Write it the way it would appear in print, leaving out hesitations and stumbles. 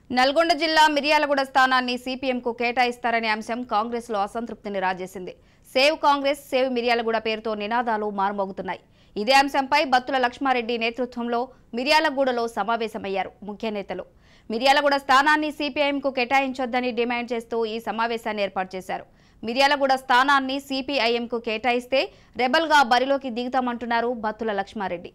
నల్గొండ జిల్లా మిర్యాలగూడ స్థానాన్ని సిపిఎంకు కేటాయిస్తారనే అంశం కాంగ్రెస్లో అసంతృప్తిని రాజేసింది. సేవ్ కాంగ్రెస్, సేవ్ మిర్యాలగూడ పేరుతో నినాదాలు మారుమోగుతున్నాయి. ఇదే అంశంపై బత్తుల లక్ష్మారెడ్డి నేతృత్వంలో మిర్యాలగూడలో సమావేశమయ్యారు ముఖ్య నేతలు. మిర్యాలగూడ స్థానాన్ని సిపిఐఎంకు కేటాయించొద్దని డిమాండ్ చేస్తూ ఈ సమావేశాన్ని ఏర్పాటు చేశారు. మిర్యాలగూడ స్థానాన్ని సిపిఐఎంకు కేటాయిస్తే రెబల్గా బరిలోకి దిగుతామంటున్నారు బత్తుల లక్ష్మారెడ్డి.